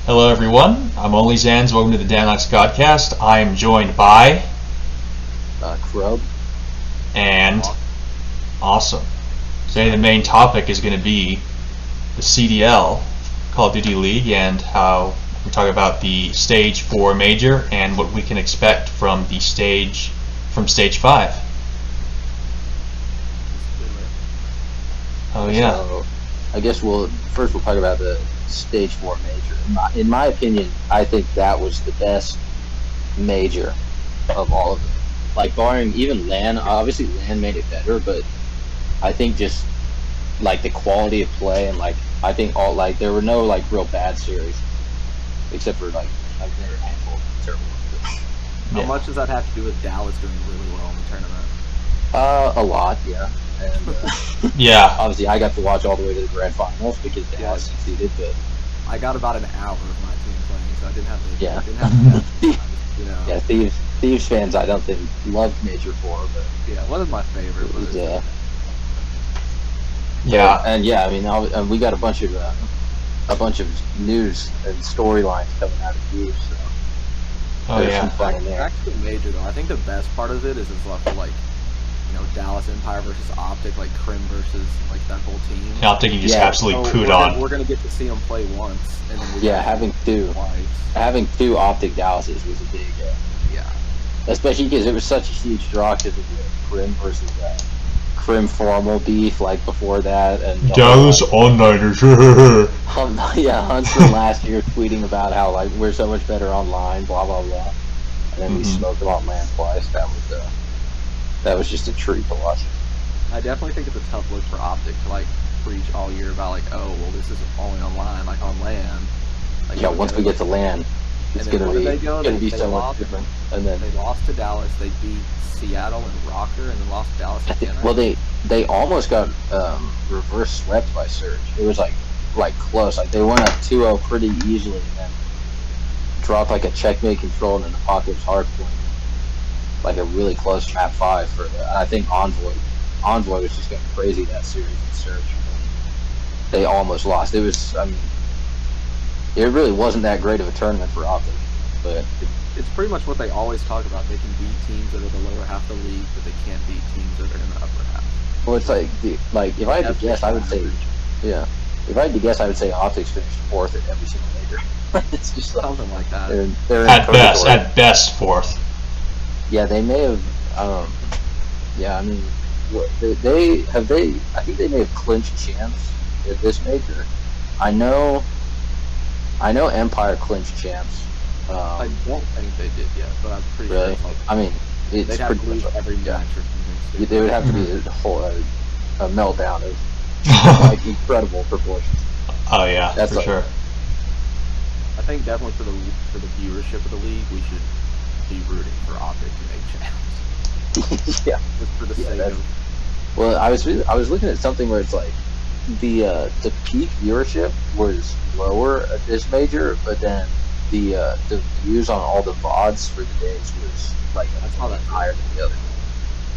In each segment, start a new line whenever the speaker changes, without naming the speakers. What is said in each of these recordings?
Hello everyone, I'm OnlyXans. Welcome to the DanOx Godcast. I am joined by
Crobe.
And awesome. Today the main topic is going to be the CDL, Call of Duty League, and how we talk about the Stage 4 Major and what we can expect from the stage 5. Oh yeah.
So, I guess we'll talk about the Stage 4 Major. In my opinion, I think that was the best major of all of them. Like, barring even LAN, obviously LAN made it better, but I think just, like, the quality of play and, like, I think all, like, there were no, like, real bad series. Except for, like, there were a handful of terrible ones.
How much does that have to do with Dallas doing really well in the tournament?
A lot, yeah. And,
yeah.
Obviously, I got to watch all the way to the grand finals because Dallas succeeded, but
I got about an hour of my team playing, so I didn't have to.
Yeah.
I didn't have to you know.
Yeah, Thieves fans, I don't think loved Major 4, but
yeah, it wasn't my favorite. But
yeah.
Yeah.
And yeah, I mean, we got a bunch of news and storylines coming out of Thieves. So there's some fun in there.
Back to the Major though, I think the best part of it is like, you know, Dallas Empire versus Optic, like Crim versus like that whole team.
Optic, you just absolutely pooed on.
We're gonna get to see them play once, and then
having two Optic Dallases was a big especially because it was such a huge draw because of the Crim versus Crim formal beef like before that, and
Dallas all-nighters.
Huntsman last year tweeting about how like we're so much better online, blah blah blah, and then we smoked them on LAN twice. That was just a treat to watch.
I definitely think it's a tough look for Optic to like preach all year about like, oh well, this isn't only online, like on LAN. Like,
yeah, once we get to LAN, it's gonna be so much different. And then
they lost to Dallas. They beat Seattle and Rocker, and then lost to Dallas again.
Well, they almost got reverse swept by Surge. It was like close. Like they went up 2-0 pretty easily, and then dropped like a checkmate control and an Apocalypse Hardpoint. Like a really close map 5 for I think Envoy was just going crazy that series in Surge. They almost lost. It was, I mean, it really wasn't that great of a tournament for Optic, but
it's pretty much what they always talk about. They can beat teams that are the lower half of the league, but they can't beat teams that are in the upper half.
Well, it's like if I had to guess, I would say Optics finished 4th at every single major. It's just like,
something like that.
They're
at best 4th.
Yeah, they may have. Yeah, I mean, I think they may have clinched champs at this major. I know Empire clinched champs.
I don't think they did yet, but I'm pretty
really?
sure.
I mean, it's
they'd have to lose every match or something.
There would have to be a meltdown of like incredible proportions.
Oh yeah, that's for sure.
I think definitely for the viewership of the league, we should be rooting for Optic to make champs.
Yeah,
just for the sake of.
Well, I was looking at something where it's like the peak viewership was lower at this major, but then the views on all the VODs for the days was like higher than the other,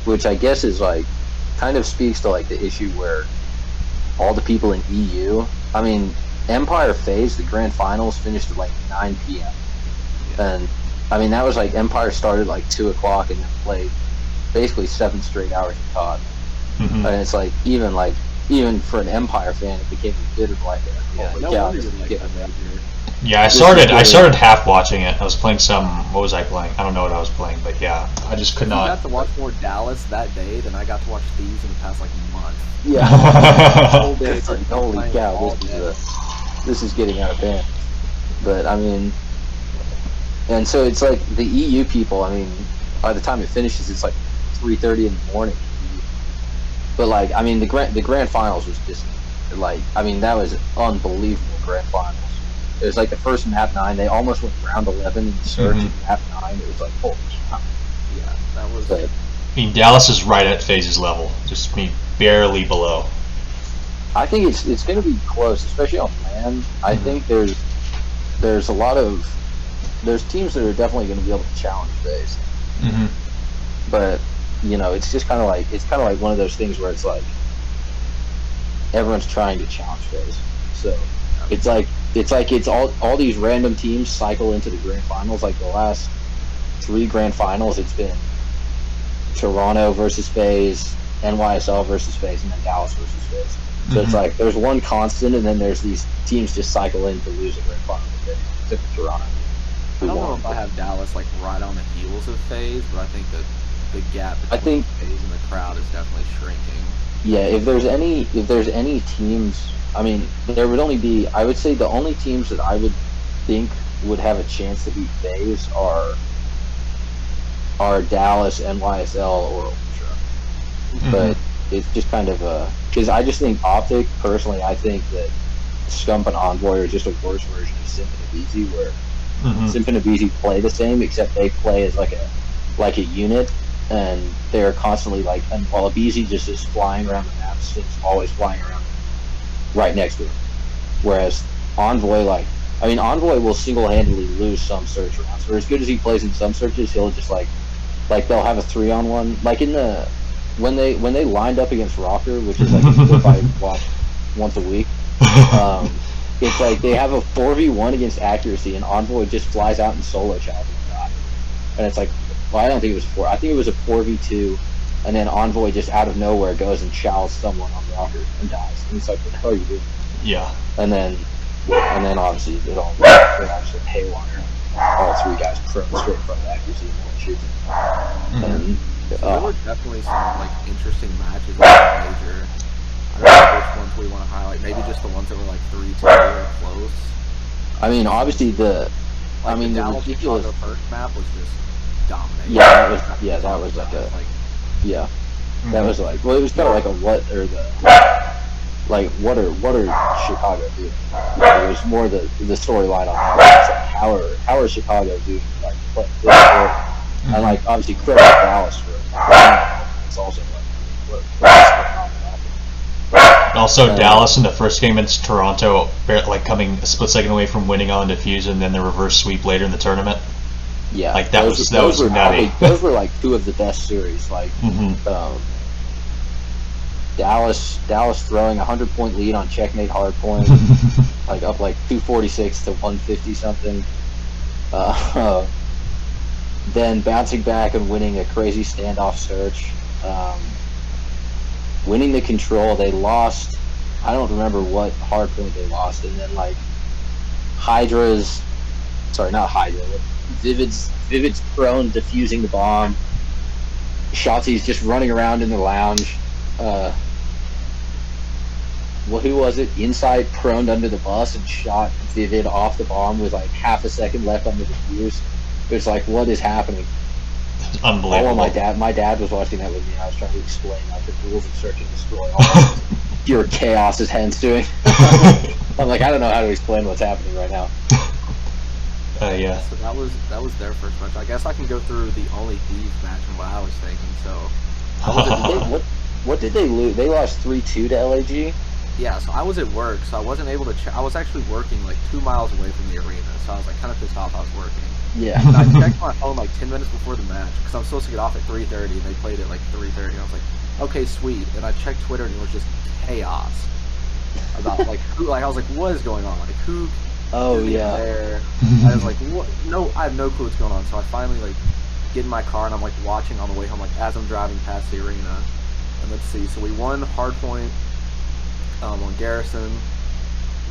which I guess is like kind of speaks to like the issue where all the people in EU. I mean, Empire FaZe, the grand finals finished at like 9 p.m. And I mean that was like Empire started like 2 o'clock and then played basically 7 straight hours of COD. And it's like even for an Empire fan, it became a bitter blackout.
Yeah, I started half watching it. I was playing what was I playing? I don't know what I was playing, but yeah, I just could not.
I got to watch more Dallas that day than I got to watch Thieves in the past like month.
Yeah. It's like, holy cow, this is getting out of hand. But I mean, and so it's like the EU people. I mean, by the time it finishes, it's like 3:30 in the morning. But like, I mean, the grand finals was just like, I mean, that was unbelievable grand finals. It was like the first map 9. They almost went round 11 in the Surge in map 9. It was like, holy cow.
Yeah, that was.
I mean, Dallas is right at FaZe's level, just barely below.
I think it's going to be close, especially on LAN. I think there's teams that are definitely going to be able to challenge FaZe. But you know, it's kind of like one of those things where it's like everyone's trying to challenge FaZe. So it's like it's like it's all these random teams cycle into the grand finals. Like the last 3 grand finals, it's been Toronto versus FaZe, NYSL versus FaZe, and then Dallas versus FaZe. So it's like there's one constant, and then there's these teams just cycle in to lose a grand final. Except for Toronto.
I don't know if I have Dallas like right on the heels of FaZe, but I think that the gap between FaZe and the crowd is definitely shrinking.
Yeah, if there's any teams, I mean, there would only be, I would say the only teams that I would think would have a chance to beat FaZe are Dallas, NYSL, or Ultra. But it's just kind of because I just think Optic, personally, I think that Scump and Envoy are just a worse version of Simp and Abizi, where Simp and Abizi play the same, except they play as like a unit, and they're constantly like, and while Abizi just is flying around the map, Simp's always flying around right next to him. Whereas Envoy, Envoy will single-handedly lose some search rounds. For as good as he plays in some searches, he'll just like they'll have a 3-on-1, like in the when they lined up against Rocker, which is like a clip I watch once a week. It's like they have a 4v1 against accuracy, and Envoy just flies out and solo chows and and it's like, well, I don't think it was 4. I think it was a 4v2, and then Envoy just out of nowhere goes and chows someone on Rocker and dies. And it's like, what the hell are you doing?
Yeah.
And then obviously it all actually haywire. All 3 guys prone straight from the accuracy and one shoots. And
there were definitely some like interesting matches in the major. I don't know which ones we want to highlight. Maybe just the ones that were like 3-2 or close.
I mean, obviously the
Dallas
ridiculous
first map was just dominating.
that was like a that was like, well, it was kind of like a what are Chicago doing? It was more the storyline on that. It's like how are Chicago doing like play this sport? And like obviously credit Dallas for it's also like what's going on.
Also, Dallas in the first game against Toronto, like coming a split second away from winning on Diffusion, and then the reverse sweep later in the tournament.
Yeah,
like that was nutty.
Those were like 2 of the best series. Like Dallas throwing a 100-point lead on Checkmate Hardpoint, like up like 246 to 150 something. Then bouncing back and winning a crazy standoff search. Winning the control, they lost. I don't remember what hardpoint they lost, and then like Vivid's prone defusing the bomb. Shotzi's just running around in the lounge. Who was it? Inside proned under the bus and shot Vivid off the bomb with like half a second left on the defuse. It was like, what is happening?
Unbelievable.
My dad was watching that with me, and I was trying to explain like the rules of search and destroy. All pure chaos his hands doing. I'm like, I don't know how to explain what's happening right now.
Yeah.
So that was their first match. I guess I can go through the Only Thieves match and what I was thinking. So,
what did they lose? They lost 3-2 to LAG.
Yeah, so I was at work, so I wasn't able to I was actually working like 2 miles away from the arena, so I was like kind of pissed off I was working.
Yeah.
And I checked my phone like 10 minutes before the match, because I'm supposed to get off at 3:30, and they played at like 3:30, and I was like, okay, sweet. And I checked Twitter, and it was just chaos about like who, like I was like, what is going on? Like who?
Oh
is
yeah.
There? I was like, what? No, I have no clue what's going on. So I finally like get in my car, and I'm like watching on the way home, like as I'm driving past the arena. And let's see, so we won hardpoint on Garrison,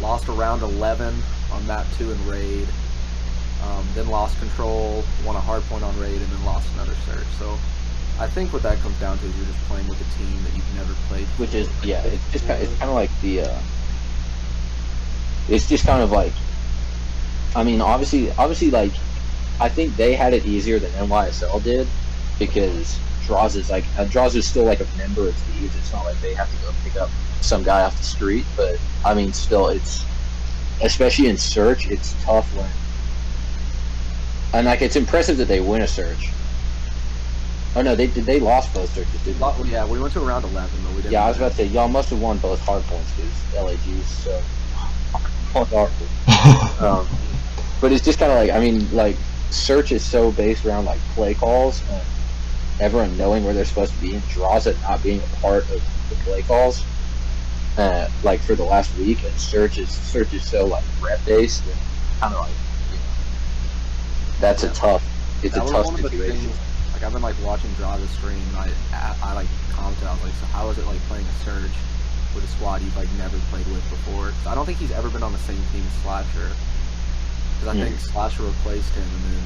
lost around 11 on map 2 in raid, then lost control, won a hardpoint on raid, and then lost another search. So I think what that comes down to is you're just playing with a team that you've never played before.
Which is, yeah, it's kind of like the it's just kind of like, I mean, obviously like I think they had it easier than NYSL did, because Drazah's still like a member of Thieves. It's not like they have to go pick up some guy off the street, but I mean, still, it's, especially in search, it's tough when, and like it's impressive that they win a search. Oh no, they lost both searches, didn't they?
Yeah, we went to around 11, but we didn't.
Yeah, I was about to say, y'all must have won both hard points because LAG's so hard. But it's just kind of like, I mean, like search is so based around like play calls and everyone knowing where they're supposed to be, and Drazah not being a part of the play calls. like for the last week, and Search is so like rep based and kind of like, you know, that's a tough situation.
Things, like I've been like watching Drazah stream, and I like commented, I was like, so how is it like playing a Search with a squad you've like never played with before? 'Cause I don't think he's ever been on the same team as Slasher, because I think Slasher replaced him and then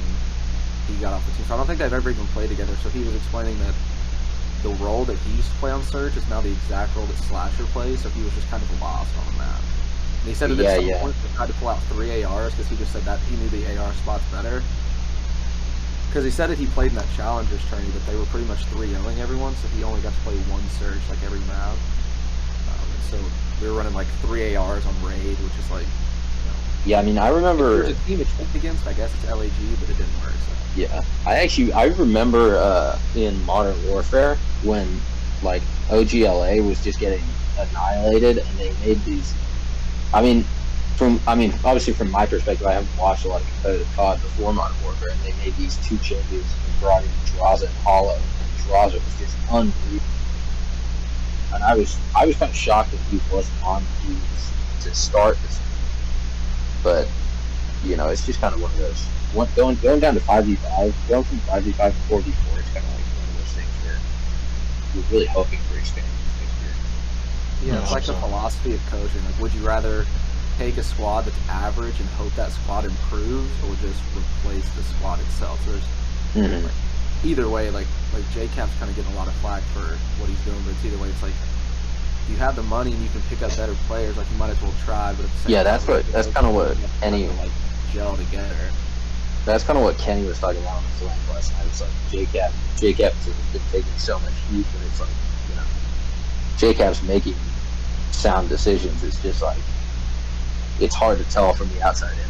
he got off the team, so I don't think they've ever even played together. So he was explaining that the role that he used to play on Search is now the exact role that Slasher plays, so he was just kind of lost on the map. And he said that at some point he tried to pull out 3 ARs because he just said that he knew the AR spots better. Because he said that he played in that Challengers tourney, but they were pretty much 3-0ing everyone, so he only got to play one Search like every map. And so we were running like 3 ARs on Raid, which is like, you know,
yeah, I mean, I remember.
If there's a team it's against, I guess it's LAG, but it didn't work. So.
Yeah, I remember in Modern Warfare when like OGLA was just getting annihilated, and they made these. I mean, obviously from my perspective, I haven't watched a lot of competitive COD before Modern Warfare, and they made these 2 changes and brought in Drazah and Hollow, and Drazah was just unbelievable. And I was kind of shocked that he wasn't on these to start this. But you know, it's just kind of one of those. Going down to 5v5, going from 5v5 to 4v4 is kind of like one of those things where you're really hoping for expansions next year.
Yeah, it's like the philosophy of coaching. Like, would you rather take a squad that's average and hope that squad improves, or just replace the squad itself? So there's like, either way, like JCap's kind of getting a lot of flack for what he's doing, but it's either way. It's like, if you have the money and you can pick up better players, like you might as well try. But at the same time,
that's kind of what any
like gel together.
That's kind of what Kenny was talking about on the flank last night. It's like JCap has been taking so much heat, but it's like, you know, JCap's making sound decisions. It's just like, it's hard to tell from the outside in.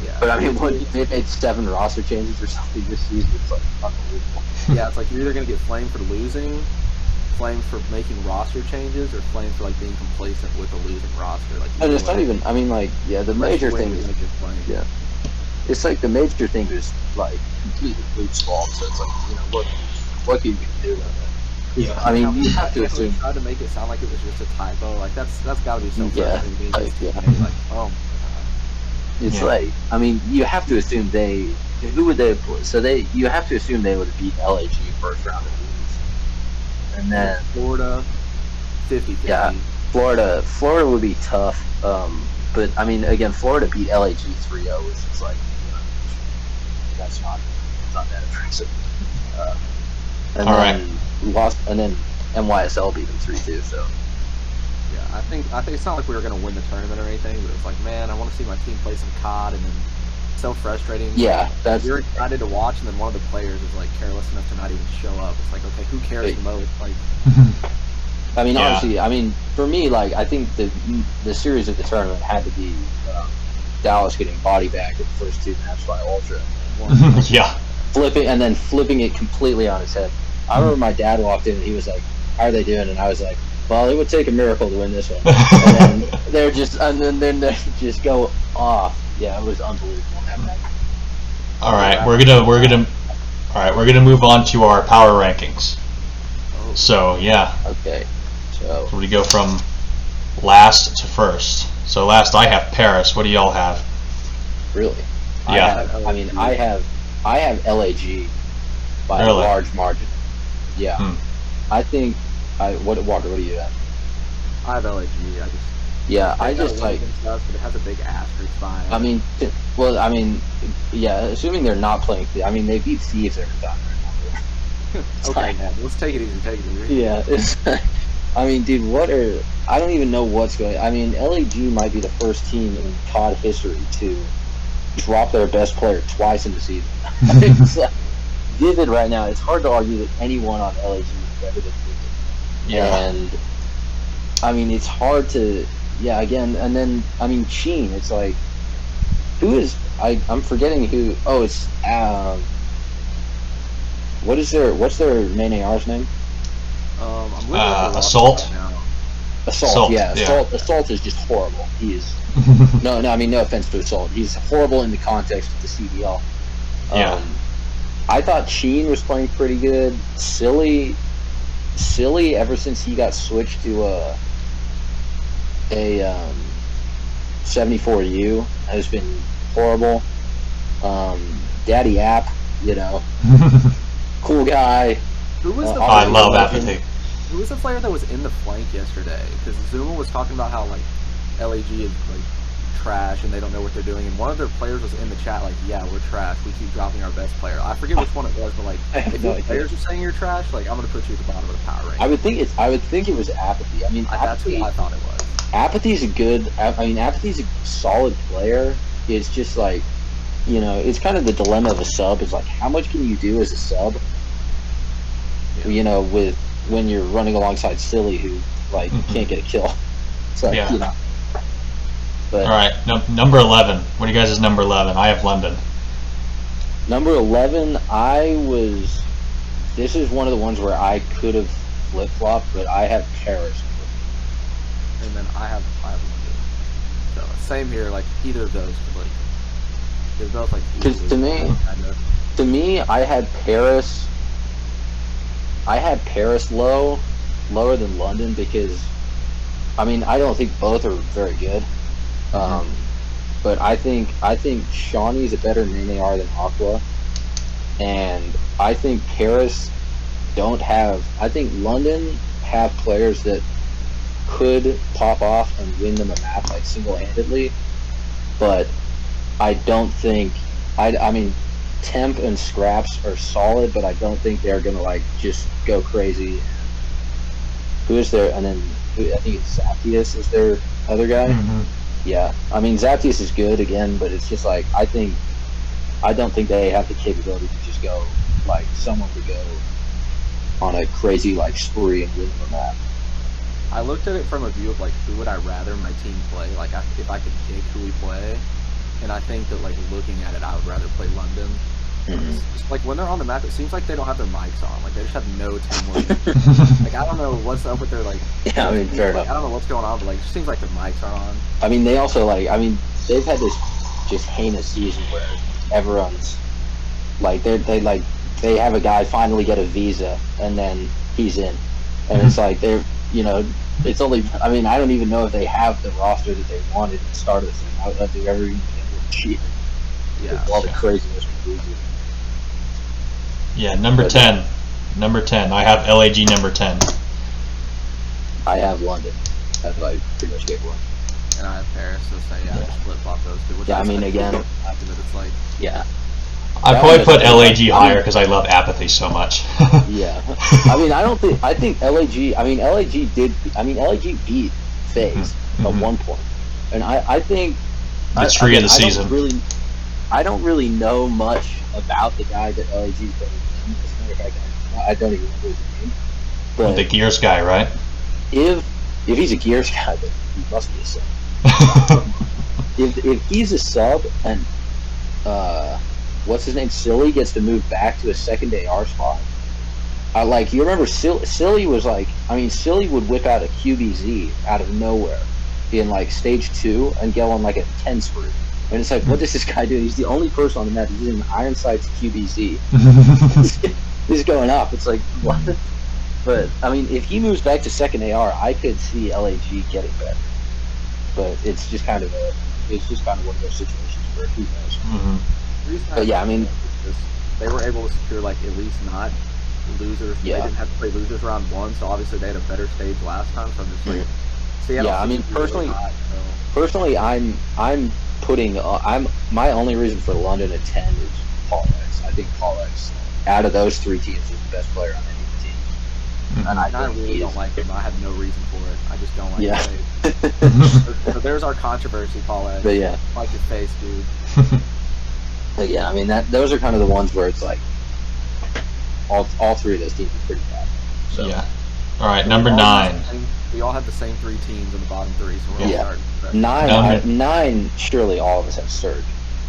Yeah.
But I mean, when they made 7 roster changes or something this season, it's like unbelievable.
Yeah, it's like you're either going to get flamed for losing, flamed for making roster changes, or flamed for like being complacent with a losing roster. Like,
and it's not even. I mean, like, yeah, the major thing is,
yeah.
It's like the major thing is like completely Luke's fault. So it's like, you know, what can you do about that? Yeah. I mean, you have to assume.
Tried to make it sound like it was just a typo. Like that's got to be so frustrating. Like, oh my god.
It's like, I mean, you have to assume who would they have, so you have to assume they would have beat LAG first round at least. And then
Florida 50-50.
Yeah, Florida would be tough. But I mean, again, Florida beat LAG 3-0, which is like, you know, that's not that impressive. And
all
then
right.
Lost, and then NYSL beat them 3-2. So
yeah, I think it's not like we were gonna win the tournament or anything, but it's like, man, I want to see my team play some COD, and then it's so frustrating.
Yeah,
like,
that's.
You're excited to watch, and then one of the players is like careless enough to not even show up. It's like, okay, who cares the most? Like.
I mean, honestly, I mean, for me, like, I think the series of the tournament had to be Dallas getting body back in the first 2 maps by Ultra.
Yeah.
Flipping it completely on its head. I remember my dad walked in and he was like, "How are they doing?" And I was like, "Well, it would take a miracle to win this one." And then they just go off. Yeah, it was unbelievable that night.
All right, we're gonna move on to our power rankings.
Oh.
So yeah.
Okay. So
we go from last to first. So last I have Paris. What do y'all have?
Really?
Yeah.
I have LAG by a large margin. Yeah. I think Walker, what do you have?
I have LAG.
I just like
stuff, but it has a big asterisk by it.
I mean, assuming they're not playing. I mean, they beat Thieves every time.
Okay, man, let's take it easy.
Yeah, it's. I mean, dude, I don't even know what's going. I mean, LAG might be the first team in COD history to drop their best player twice in the season. It's like, Vivid right now. It's hard to argue that anyone on LAG is better than Vivid.
Yeah.
And I mean, it's hard to. Yeah, again, and then I mean, Sheen. It's like, who is? I'm forgetting who. Oh, it's what's their main AR's name?
I'm
Assault.
Right now.
Assault. Yeah. Assault is just horrible. He is. no, I mean, no offense to Assault. He's horrible in the context of the CDL.
Yeah.
I thought Sheen was playing pretty good. Silly. Ever since he got switched to a 74U has been horrible. Daddy App, cool guy.
Who was the
I
player-
love Apathy.
Who was the player that was in the flank yesterday? Because Zuma was talking about how like LAG is like trash and they don't know what they're doing, and one of their players was in the chat like, "Yeah, we're trash. We keep dropping our best player." I forget which one it was, but like,
I have
if
no
your
idea.
players are saying you're trash, like I'm gonna put you at the bottom of the power rank.
I would think it was Apathy. I mean,
That's who
Apathy.
I thought it was.
Apathy's a good. I mean, Apathy's a solid player. It's just like, it's kind of the dilemma of a sub. Is like, how much can you do as a sub?
Yeah.
With when you're running alongside Silly, who like can't get a kill. It's like,
Yeah.
But
All right, number 11. What do you guys is number 11? I have London.
number 11, This is one of the ones where I could have flip flopped, but I have Paris.
And then I have London. So same here. Like either of those, could, like they're both like.
'Cause
equally
to me-
kind of.
To me, I had Paris lower than London because, I mean, I don't think both are very good. But I think Shawnee's a better main AR than Aqua, and I think Paris I think London have players that could pop off and win them a map like single-handedly, but I don't think I mean Temp and Scraps are solid, but I don't think they're gonna like just go crazy. Who is there? And then I think it's Zaptius is their other guy. Yeah, I mean Zaptius is good again, but it's just like I don't think they have the capability to just go like someone to go on a crazy like spree and win the map.
I looked at it from a view of like who would I rather my team play, like if I could pick who we play, and I think that like looking at it, I would rather play London. Just, like when they're on the map, it seems like they don't have their mics on, like they just have no teamwork. Like I don't know what's up with their like.
Yeah, I mean fair
like,
enough.
I don't know what's going on, but like it just seems like their mics are on.
I mean they also they've had this just heinous season where everyone's like they have a guy finally get a visa and then he's in, and it's like it's only, I mean, I don't even know if they have the roster that they wanted at the start of the season. I don't think they've ever even been able to achieve it.
Yeah.
With all the craziness with losing.
Yeah, number 10. Number 10. I have LAG number 10.
I have London. That's what I pretty much gave one.
And I have Paris, so say I just flip flop those two. Which
Yeah, I mean, again,
after that, it's like
yeah.
I
That
probably
one
put
doesn't-
LAG higher because I love Apathy so much.
Yeah. I mean, I think LAG beat FaZe at one point. And I think
The tree of the
I don't
season.
I don't really know much about the guy that LAG's going to win. As a matter of fact, I don't even know his name. But
The Gears guy, right?
if he's a Gears guy, then he must be a sub. If he's a sub and what's his name, Silly gets to move back to a second AR spot. You remember Silly was like, I mean, Silly would whip out a QBZ out of nowhere in like stage 2 and go on like a 10 spree. And it's like, what does this guy do? He's the only person on the map. He's in Iron Sight's QBZ. He's going up. It's like, what? But I mean, if he moves back to second AR, I could see LAG getting better. But it's just kind of one of those situations where who knows.
the reason
But yeah, I mean,
is they were able to secure like at least not losers.
Yeah.
They didn't have to play losers round 1, so obviously they had a better stage last time. So I'm just like, Seattle
Yeah, I mean,
seems to be really
personally-
hot, so.
Personally, I'm putting my only reason for London at 10 is Paulex. I think Paulex, out of those three teams, is the best player on any of the teams. And
I
think
really
he
don't
is-
like him. I have no reason for it. I just don't like
Yeah.
it. So there's our controversy, Paul.
But yeah,
Like your face, dude.
but yeah, I mean those are kind of the ones where it's like all three of those teams are pretty bad. So
Yeah. All right, number
We all have
9.
the same- We all have the same 3 teams in the bottom 3, so we're all
Yeah.
starting. fresh.
Number-
nine. Surely all of us have Surge.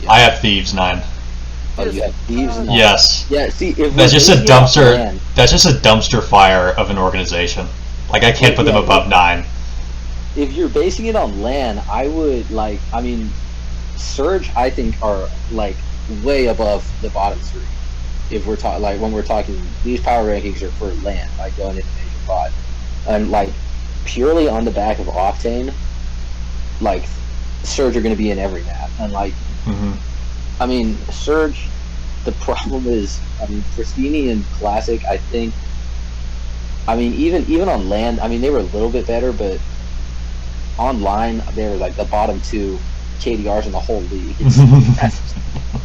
I have Thieves 9.
Oh, you have Thieves and
Yes.
Yeah, see, if
That's
we're
just a
basing it off
dumpster.
LAN,
That's just a dumpster fire of an organization. Like I can't put them
Yeah.
above 9.
if you're basing it on LAN, I would Surge I think are like way above the bottom 3. If we're talking when we're talking, these power rankings are for LAN, like going into Major 5, and like purely on the back of Octane, like Surge are going to be in every map, and like, I mean, Surge. The problem is, I mean, Pristini and Classic, I think. I mean, even on land, I mean, they were a little bit better, but online they were like the bottom 2 KDRs in the whole league. That's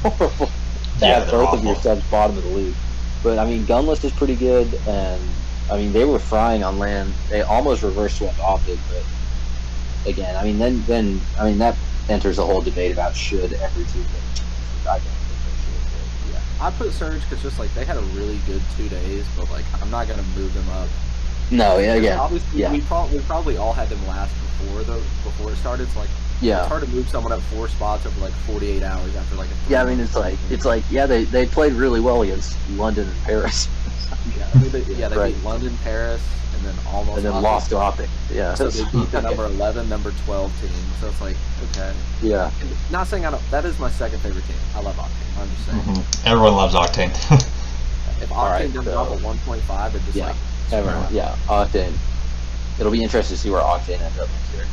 horrible. To have both of your subs bottom of the league. But I mean, Gunless is pretty good, and I mean, they were frying on land. They almost reverse swept Optic, but again, I mean, then I mean that enters the whole debate about should every team get. I don't think they should.
Yeah, I put Surge because just like they had a really good 2 days, but like I'm not gonna move them up.
No, yeah, again,
obviously, we probably all had them last before it started. So like, it's hard to move someone up 4 spots over like 48 hours after like a.
Yeah, I mean, it's like they played really well against London and Paris.
I mean, they beat London, Paris, and then
lost to Optic. Yeah,
so they beat the number 11, number 12 team. So it's like, okay.
Yeah.
Not saying I don't. That is my second favorite team. I love Octane. I'm just saying.
Everyone loves Octane.
If Octane doesn't drop a 1.5, it just like.
Everyone, Octane. It'll be interesting to see where Octane ends up next year.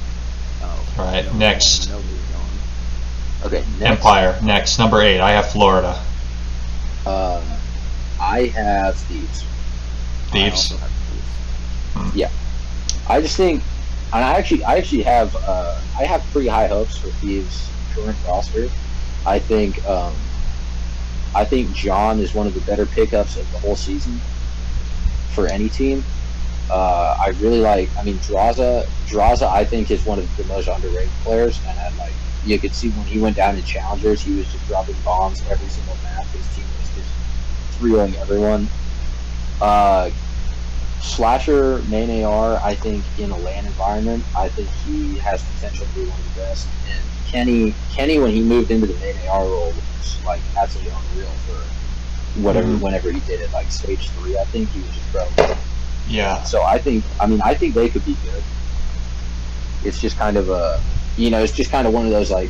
Oh. All right, next.
Okay, next.
Empire. Next, number 8. I have Florida.
I have Thieves.
Thieves.
I also have Thieves.
Yeah, I just think, and I actually have I have pretty high hopes for Thieves' current roster. I think John is one of the better pickups of the whole season for any team. I really like. I mean, Drazah. I think is one of the most underrated players, and like you could see when he went down in challengers, he was just dropping bombs every single map. His team was just 3-0ing everyone. Slasher main AR, I think in a LAN environment, I think he has potential to be one of the best. And Kenny, when he moved into the main AR role, was like absolutely unreal for whenever he did it. Like stage 3, I think he was incredible.
Yeah.
So I think they could be good. It's just kind of one of those like,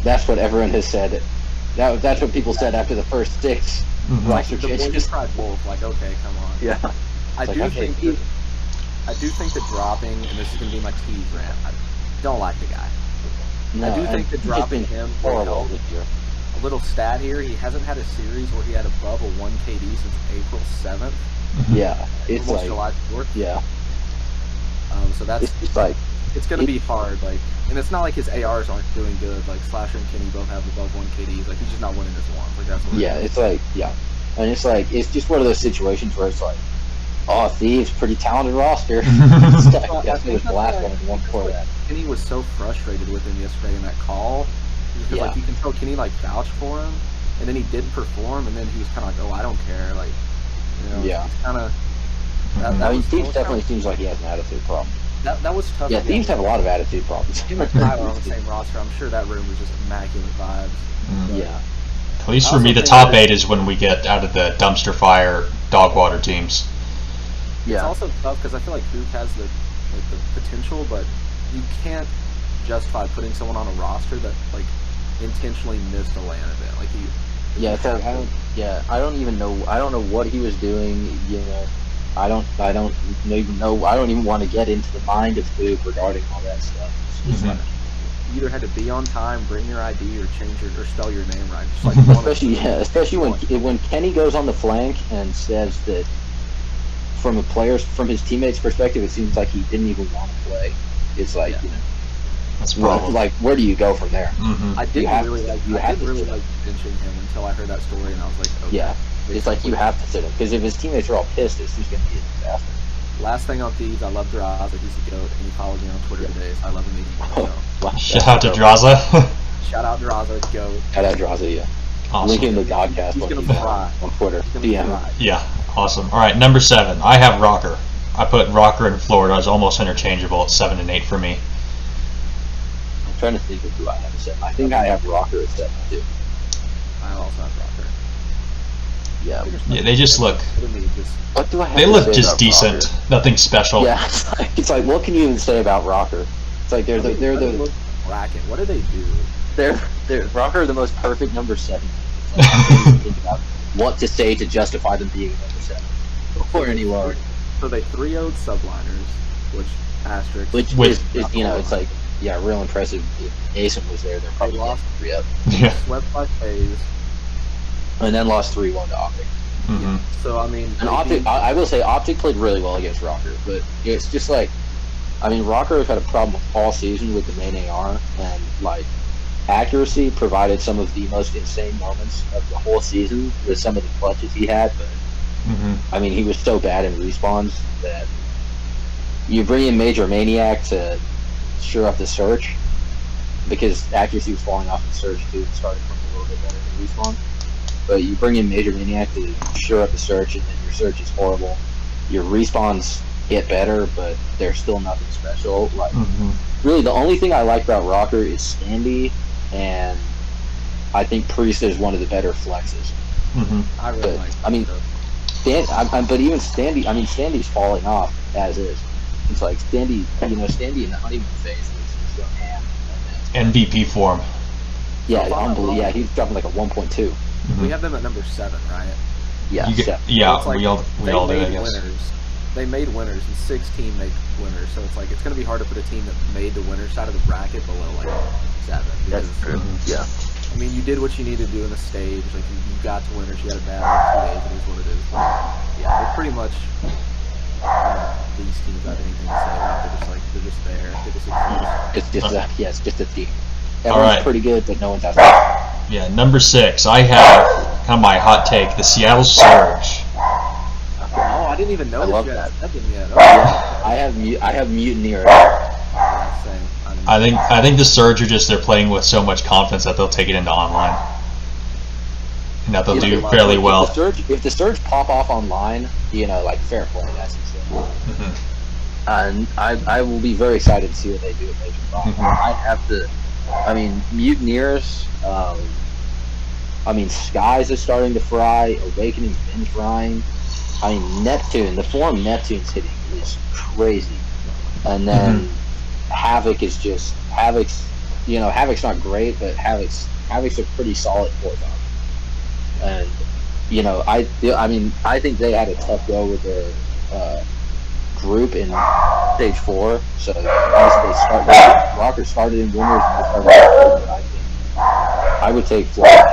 that's what everyone has said. That's what people said after the first 6 roster changes.
The boys cried wolf. Like, okay, come on.
Yeah.
I do think that dropping, and this is going to be my tease rant, I don't like the guy.
No,
I do think that dropping him
horrible this year.
A little stat here, he hasn't had a series where he had above a 1 KD since April 7th.
Yeah, it's like
July 4th.
Yeah.
So that's it's going to be hard. Like, and it's not like his ARs aren't doing good. Like Slasher and Kenny both have above 1 KDs. Like he's just not winning this one. Like that's what
it's like and it's just one of those situations where it's like, oh, Thieves, pretty talented roster. Definitely was the last one before that.
Kenny was so frustrated with him yesterday in that call. Because like you can tell Kenny like vouched for him, and then he did perform, and then he was kind of like, oh, I don't care, like, you know, it's kind of.
I mean, Thieves definitely seems like he has an attitude problem.
That was tough.
Yeah, Thieves have a lot of attitude problems.
Him and Tyler on the same roster. I'm sure that room was just immaculate vibes.
Yeah.
At least for me, the top 8 is when we get out of the dumpster fire dog water teams.
Yeah. It's also tough because I feel like Hook has the potential, but you can't justify putting someone on a roster that like intentionally missed a LAN event. Like
I don't even know. I don't know what he was doing. You know, I don't even know. I don't even want to get into the mind of Hook regarding all that stuff. It's like,
you either had to be on time, bring your ID, or change or spell your name right. Just like
especially when Kenny goes on the flank and says that from his teammates' perspective, it seems like he didn't even want to play. It's like you know,
that's like
where do you go from there?
I didn't really like benching him until I heard that story, and I was like, okay.
Yeah, it's like you have to sit him because if his teammates are all pissed, it's just going to be a disaster.
Last thing on Thieves, I love Drazah. He's the GOAT, and he followed me on Twitter today, so I love him even more.
Shout out to Drazah.
Shout out Drazah, GOAT.
Shout out Drazah, yeah.
Awesome.
Link in the Godcast.
He's going to fly
on Twitter.
Yeah, awesome. All right, number 7. I have Rocker. I put Rocker in Florida as almost interchangeable at 7 and 8 for me.
I'm trying to think of who I have at 7. I think I have Rocker at 7 too.
I also have Rocker.
Yeah,
they just look.
What do I have?
They
to
look
say
just
about
decent.
Rocker?
Nothing special.
Yeah, it's like what can you even say about Rocker? It's like they're the
bracket. What do they do?
They're Rocker are the most perfect number 7. It's like, I can't even think about what to say to justify them being number 7 or anywhere.
So they 3-0'd subliners, which asterisk.
Which is you know, it's like real impressive. If Asen was there, they're probably
lost
3-up.
Yeah.
Swept by FaZe.
And then lost 3-1 to Optic.
Mm-hmm.
So I mean,
And Optic, I will say, Optic played really well against Rocker, but it's just like, I mean, Rocker have had a problem all season with the main AR, and like accuracy provided some of the most insane moments of the whole season with some of the clutches he had. But I mean, he was so bad in respawns that you bring in Major Maniac to sure up the search, because accuracy was falling off the search too. It started from a little bit better in respawn. But you bring in Major Maniac to sure up the search, and then your search is horrible. Your respawns get better, but they're still nothing special. Like, really, the only thing I like about Rocker is Standy, and I think Priest is one of the better flexes.
I really like.
I mean, but even Standy, I mean, Standy's falling off as is. It's like Standy, Standy in the honeymoon phase is just going ham.
MVP form.
Yeah, unbelievable. Yeah, he's dropping like a 1.2.
We have them at number 7, right?
Yeah,
yeah,
like
we all do, I guess.
Winners. They made winners, and 6 teams make winners. So it's like it's going to be hard to put a team that made the winner side of the bracket below like 7.
That's true. Yeah.
I mean, you did what you needed to do in the stage. Like you got to winners. You had a bad like 2 days. It is what it is. But, yeah, they're pretty much. These teams have anything to say about. They're just there. They just exist.
It's just a team.
All
Everyone's
right.
pretty good, but no one's out.
Yeah, number 6. I have kind of my hot take: the Seattle Surge.
Oh, I didn't even know
I love
you had
that.
said them yet. Oh,
Yeah, I have Mutineer.
yeah, same.
I think the Surge are just they're playing with so much confidence that they'll take it into online, and that they'll do fairly well.
If the Surge pop off online, like fair play, that's insane. And I will be very excited to see what they do at Major Bomb. I mean, Mutineers. I mean, Skies is starting to fry. Awakening's been frying. I mean, Neptune. The form Neptune's hitting is crazy. And then Havoc is just Havoc's. Havoc's not great, but Havoc's a pretty solid 4th option. And I think they had a tough go with their group in stage 4. So obviously Rocker started in winners and they started in, but I would take Florida.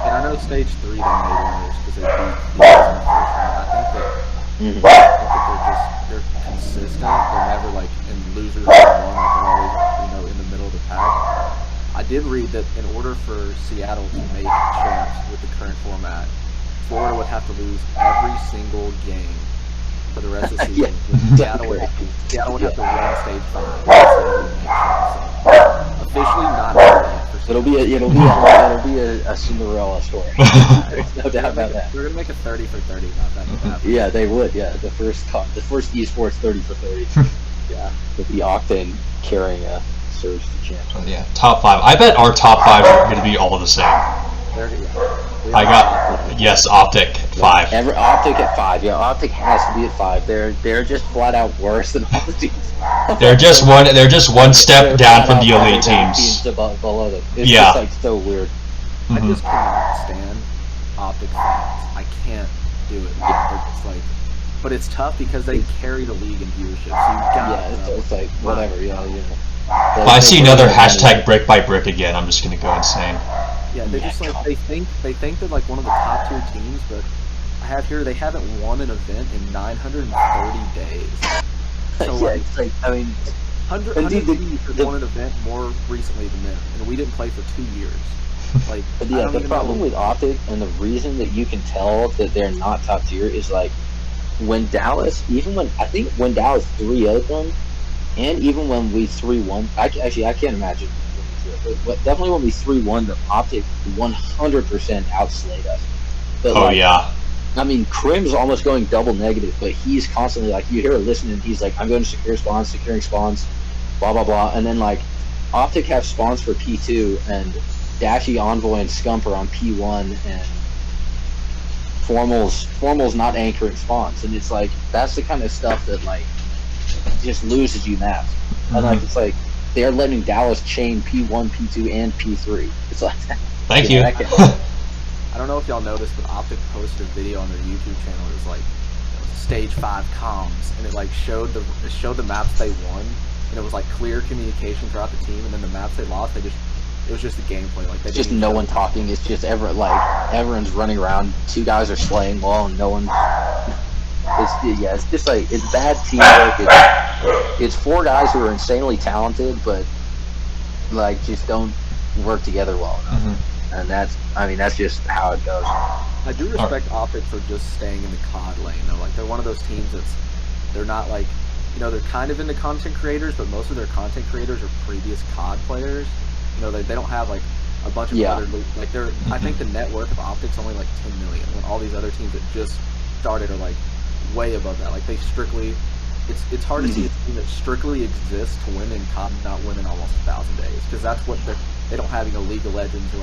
And I know stage 3 they made winners because they beat the Eagles in the first round. I think that they're consistent. They're never like in losers or one. Like they're always in the middle of the pack. I did read that in order for Seattle to make champs with the current format, Florida would have to lose every single game for the rest of the season. Seattle would have to win stage 5. So, officially not happening.
It'll be a Cinderella story. There's no doubt about that.
We're gonna make a 30 for 30 about that.
Yeah, they would. Yeah, the first esports 30 for 30. Yeah, with the Octane carrying a Surge to champ.
Yeah, top 5. I bet our top 5 are going to be all the same. I got Optic 5.
Optic at 5. Yeah, Optic has to be at 5. They're just flat out worse than all the teams.
They're just one step down from the elite teams.
Below them. It's
Yeah.
just like so weird.
I just cannot stand Optic fans. I can't do it. They're just like, but it's tough because they carry the league in viewership. So you got
It's like whatever.
If I see another hashtag brick by brick again, I'm just going to go insane.
Yeah, they just like they think they're like one of the top tier teams, but I have here they haven't won an event in 930 days. So
it's like I mean,
100 teams have won an event more recently than them, and we didn't play for 2 years. Like,
the problem with Optic and the reason that you can tell that they're not top tier is like when Dallas, when Dallas 3-0'd them, and even when we 3-1, I can't imagine. But definitely when we 3-1 them, Optic 100% outslayed us. But I mean, Crim's almost going double negative, but he's constantly like, you hear her listening, he's like, I'm going to secure spawns, securing spawns, blah, blah, blah. And then like, Optic have spawns for P2, and Dashy, Envoy, and Scump are on P1, and Formal's not anchoring spawns. And it's like, that's the kind of stuff that like, just loses you maps. And like, it's like, they're letting Dallas chain P1, P2, and P3. It's like,
thank you.
I don't know if y'all noticed, but Optic posted a video on their YouTube channel. It was like stage 5 comms, and it like showed the maps they won, and it was like clear communication throughout the team. And then the maps they lost, it was just the gameplay. Like they
It's just
didn't
no
even-
one talking. It's just everyone's running around. 2 guys are slaying well, and no one. It's just like it's bad teamwork. It's 4 guys who are insanely talented, but like just don't work together well enough.
Mm-hmm.
And that's just how it goes.
I do respect Optic for just staying in the COD lane though. Like they're one of those teams they're not like, they're kind of into content creators, but most of their content creators are previous COD players. They don't have like a bunch of other like they're. I think the net worth of Optic's only like 10 million, when all these other teams that just started are like way above that. Like they strictly, it's hard to see a team that strictly exists to win in COD not win in almost 1,000 days, because that's what they don't have League of Legends or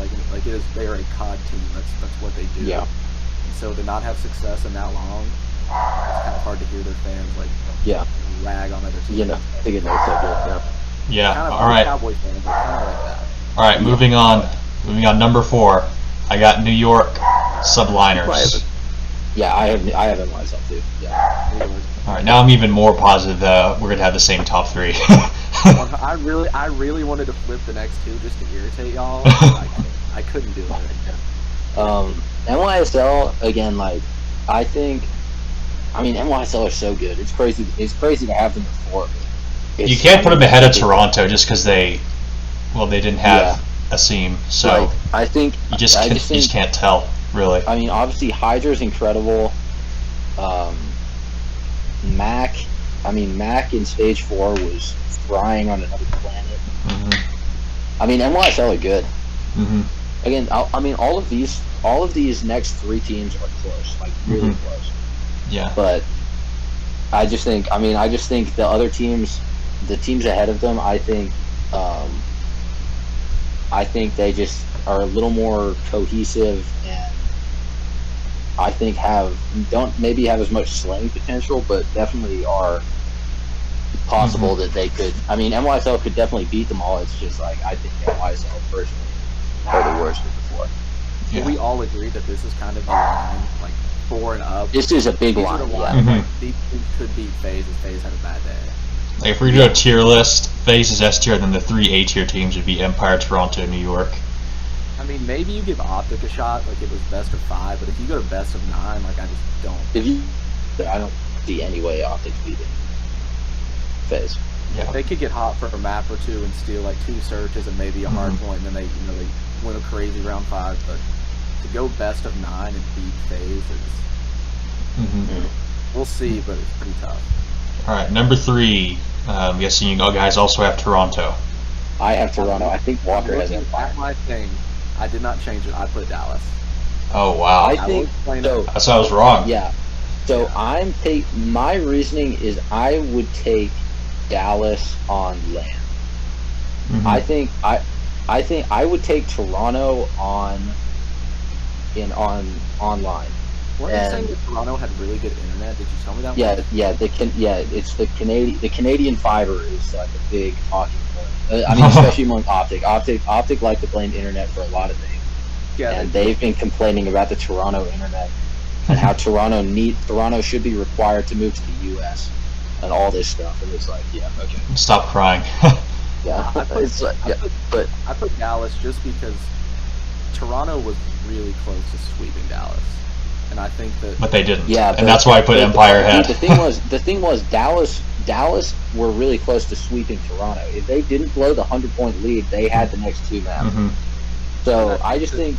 they are a COD team. That's what they do.
Yeah.
And so to not have success in that long, it's kind of hard to hear their fans rag on other teams.
I think it knows so good.
Yeah.
Kind of
All right.
Cowboy fan, but kind of like that.
All right. Moving on. Number 4. I got New York Subliners.
Yeah, I have it myself too. Yeah.
All right. Now I'm even more positive that we're gonna have the same top 3.
I really wanted to flip the next 2 just to irritate y'all. I couldn't do it.
NYSL again. Like, NYSL are so good. It's crazy. It's crazy to have them before.
You can't put them ahead of Toronto just because they didn't have a seam. So
like, I think
you just can't tell, really.
I mean, obviously Hydra's incredible. Mac in stage 4 was flying on another planet.
Mm-hmm.
I mean, NYSL are good.
Mm-hmm.
Again, all of these next 3 teams are close, like really close.
Yeah.
But I just think the other teams, the teams ahead of them, I think they just are a little more cohesive, and I think don't maybe have as much slaying potential, but definitely are possible that they could. I mean, NYSL could definitely beat them all. It's just like I think NYSL personally are the worst of the 4.
Yeah.
Can we all agree that this is kind of the line, like 4 and up?
This is a big
These are
line.
the
Yeah.
lines, like, these teams could beat FaZe if FaZe had a bad day.
Like if we do a tier list, FaZe is S tier, then the 3 A tier teams would be Empire, Toronto, and New York.
I mean, maybe you give Optic a shot, like it was best of 5, but if you go to best of 9, like I just don't.
I don't see any way Optics beating FaZe.
Yeah.
They could get hot for a map or 2 and steal like 2 searches and maybe a hard point, and then they win a crazy round 5. But to go best of 9 and beat FaZe is, we'll see, but it's pretty tough.
All right, number 3. I'm guessing you guys also have Toronto.
I have Toronto. I think Walker has Empire.
That's my thing. I did not change it. I put Dallas.
Oh wow.
I think so.
That's why I was wrong.
Yeah. So my reasoning is I would take Dallas on LAN.
Mm-hmm.
I think I would take Toronto online.
Weren't you saying that Toronto had really good internet? Did you tell me that?
It's the Canadian fiber is like a big talking point. I mean, especially among Optic. Optic like to blame internet for a lot of things.
Yeah,
and they've been complaining about the Toronto internet and how Toronto should be required to move to the U.S. and all this stuff. And it's like, yeah, okay.
Stop crying.
Yeah,
I put Dallas just because Toronto was really close to sweeping Dallas, and I think that.
But they didn't.
Yeah,
and that's why I put Empire ahead.
The thing was Dallas were really close to sweeping Toronto. If they didn't blow the 100-point lead, they had the next 2 maps.
Mm-hmm.
So I just think,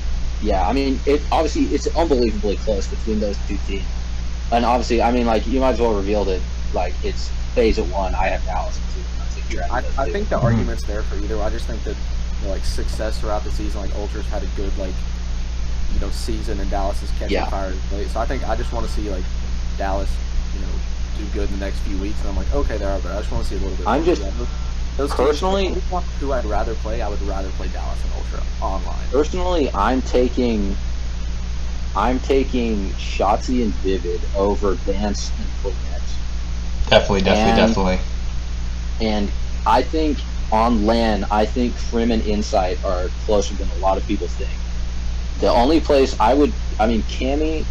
I mean, obviously it's unbelievably close between those 2 teams, and obviously, I mean, like you might as well reveal that, like it's FaZe at 1. I have Dallas at 2.
I think the argument's there for either. I just think that like success throughout the season, like Ultra's had a good season, and Dallas is catching fire late. So I just want to see like Dallas, do good in the next few weeks, and I'm like, okay, they're but I just want to see a little bit.
I'm just
those
personally
teams, who I'd rather play. I would rather play Dallas and Ultra online.
Personally, I'm taking Shotzi and Vivid over Dance and Fullnets.
Definitely.
And I think on LAN, I think Crim and Insight are closer than a lot of people think. The only place Cammy,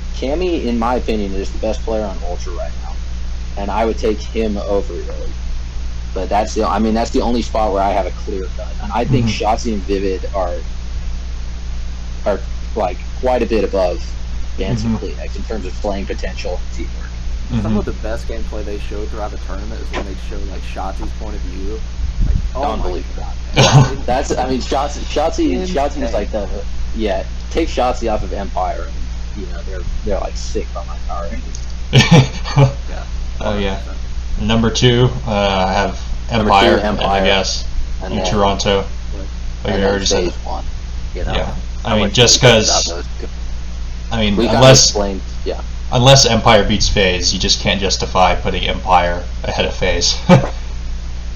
in my opinion, is the best player on Ultra right now, and I would take him over Illy. But that's the only spot where I have a clear cut, and I think Shotzi and Vivid are like quite a bit above Dance and Kleenex in terms of playing potential and teamwork.
Some of the best gameplay they showed throughout the tournament is when they showed like Shotzi's point of view. Like,
Unbelievable. That's Shotzi is like take Shotzi off of Empire, and they're like sick on my power rankings.
Yeah.
Oh yeah. Number 2, I have Empire, and I guess in Toronto.
And then Phase 1.
Yeah. I mean, just because. I mean, unless Empire beats FaZe, you just can't justify putting Empire ahead of FaZe.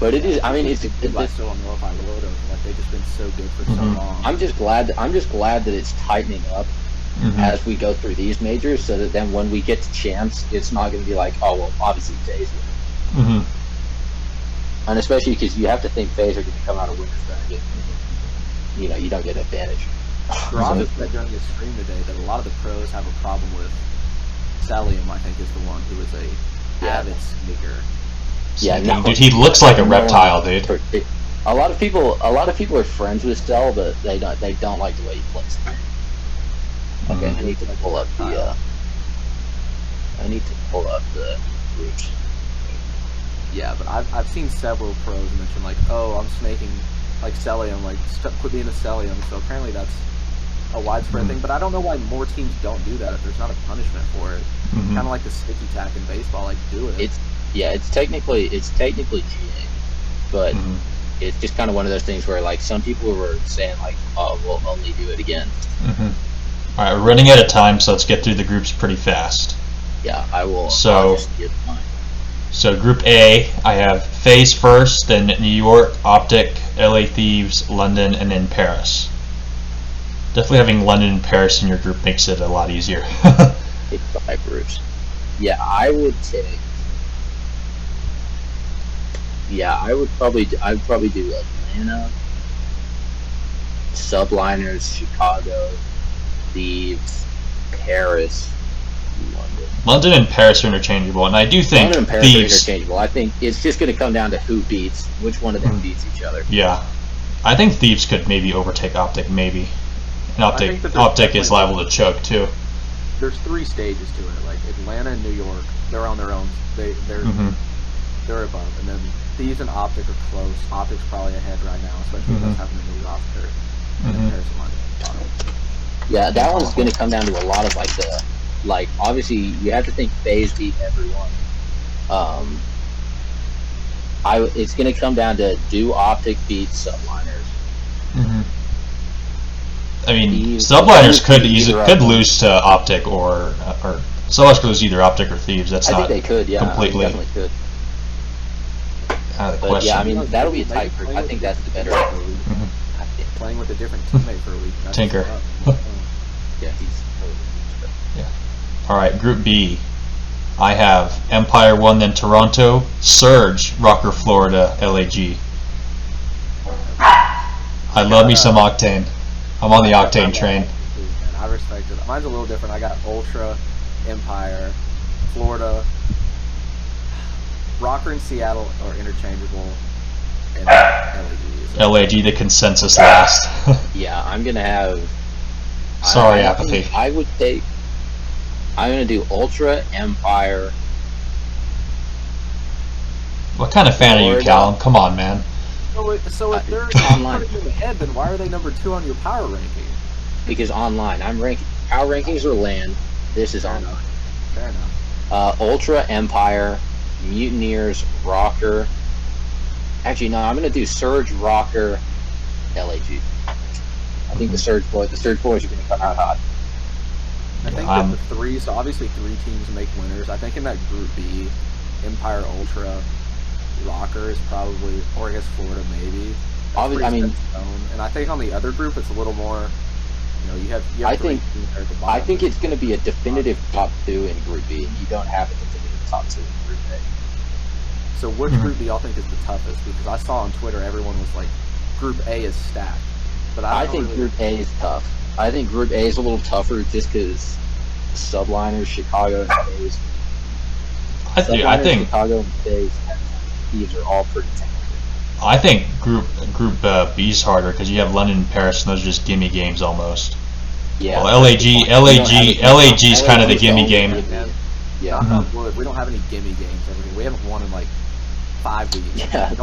But it is. I mean, it's.
I still don't know if I would have. Like, they've just been so good for so long.
I'm just glad that it's tightening up as we go through these majors, so that then when we get to champs, it's not going to be like, oh well, obviously FaZe. And especially because you have to think FaZe are going to come out of winners bracket. You don't get an advantage.
Rob said during his stream today that a lot of the pros have a problem with Cellium, I think, is the one who is a avid sneaker.
Yeah,
dude, he looks like a reptile, dude.
A lot of people are friends with Cell, but they don't like the way he plays. Okay, I need to pull up the groups.
Yeah, but I've seen several pros mention like, oh, I'm snaking like Cellium, like put me in a Cellium. So apparently that's a widespread thing. But I don't know why more teams don't do that if there's not a punishment for it. Kind of like the sticky tack in baseball, like do it.
It's technically cheating, but it's just kind of one of those things where like some people were saying like, oh, we'll only do it again.
All right, we're running out of time, so let's get through the groups pretty fast.
Yeah, I will.
So Group A, I have FaZe first, then New York, Optic, LA Thieves, London, and then Paris. Definitely having London and Paris in your group makes it a lot easier.
It's 5 groups. Yeah, I would probably do Atlanta, Subliners, Chicago, Thieves, Paris,
London and Paris are interchangeable, and I do think
London and Paris
Thieves
are interchangeable. I think it's just going to come down to who beats, which one of them beats each other.
Yeah, I think Thieves could maybe overtake Optic, maybe. And Optic is liable to choke too.
There's 3 stages to it. Like Atlanta and New York, they're on their own. They're above, and then Thieves and Optic are close. Optic's probably ahead right now, especially with us having a new roster. And then Paris and London.
Yeah, that one's going to come down to a lot of obviously you have to think FaZe beat everyone. It's going to come down to do Optic beat Subliners.
I mean, Subliners could lose to Optic or Subliners could lose either Optic or Thieves. That's
I think they could, yeah.
Completely
They definitely could.
Out of the
But
question.
yeah, I mean that'll be a tight group. I think that's the better group.
Playing with a different teammate for a week.
Tinker.
Yeah, he's
All right, Group B. I have Empire 1, then Toronto, Surge, Rocker, Florida, LAG. I love me some Octane. I'm on the Octane train.
I respect it. Mine's a little different. I got Ultra, Empire, Florida, Rocker and Seattle are interchangeable, and LAG.
LAG, the consensus last.
Yeah, I'm gonna have.
Sorry, Apathy.
I'm gonna do Ultra, Empire.
What kind of fan are you, Callum? Come on, man.
So if they're
online
in the head, then why are they number 2 on your power ranking?
Because online, I'm ranking. Power rankings are LAN. This is online.
Fair enough.
Ultra, Empire, Mutineers, Rocker. Actually, no, I'm gonna do Surge, Rocker, LAG. I think the Surge boys are gonna come out hot.
I think that the 3, so obviously 3 teams make winners. I think in that Group B, Empire, Ultra, Rocker is probably, or I guess Florida maybe. And I think on the other group it's a little more. You have
I
3
think
teams there at the bottom.
I think it's going to be a definitive top 2 in Group B, and you don't have a definitive top 2 in Group A.
So which group do y'all think is the toughest? Because I saw on Twitter everyone was like, Group A is stacked, but I think
Group A is tough. I think Group A is a little tougher just because Subliners, Chicago, and FaZe.
I think
Chicago and FaZe and Thieves are all pretty talented.
I think Group B's harder because you have London and Paris, and those are just gimme games almost.
Yeah.
Well, LAG's kind of the gimme game.
Yeah.
Knock on wood, we don't have any gimme games. We haven't won in like 5 weeks.
Yeah.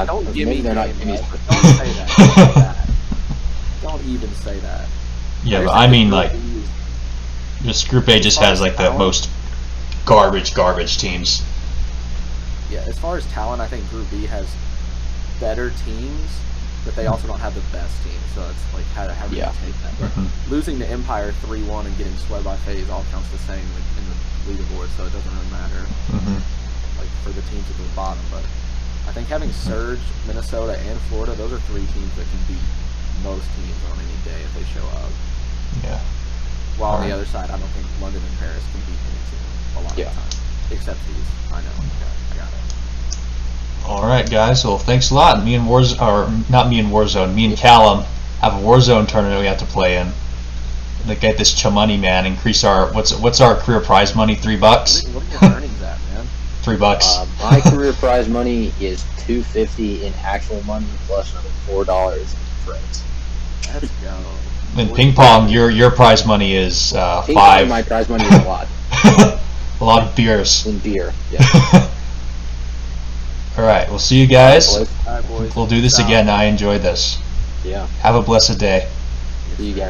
Don't gimme
they're not
games.
gimmies.
Don't say that. Don't even say that.
Yeah, but I mean, like, this Group A just has like the most garbage teams.
Yeah, as far as talent, I think Group B has better teams, but they also don't have the best team. So it's like, how do you take that? But losing to Empire 3-1 and getting swept by FaZe all counts the same in the leaderboard, so it doesn't really matter. Like for the teams at the bottom, but I think having Surge, Minnesota, and Florida, those are 3 teams that can beat most teams on any day if they show up.
Yeah.
While on the other side, I don't think London and Paris can beat any team a lot of the time, except these. I know. Okay, I got it.
All right, guys. Well, thanks a lot. Me and me and Callum have a Warzone tournament we have to play in. To get this money, man. Increase our what's our career prize money? $3.
What are your earnings at, man?
$3.
My career prize money is $250 in actual money plus another $4 in friends.
Let's go.
In ping pong, your prize money is
Ping
5.
pong, my prize money is a lot.
A lot of beers.
In beer. Yeah.
All right, we'll see you guys.
Boys.
All right, boys.
We'll do this again. I enjoyed this.
Yeah.
Have a blessed day.
See you guys.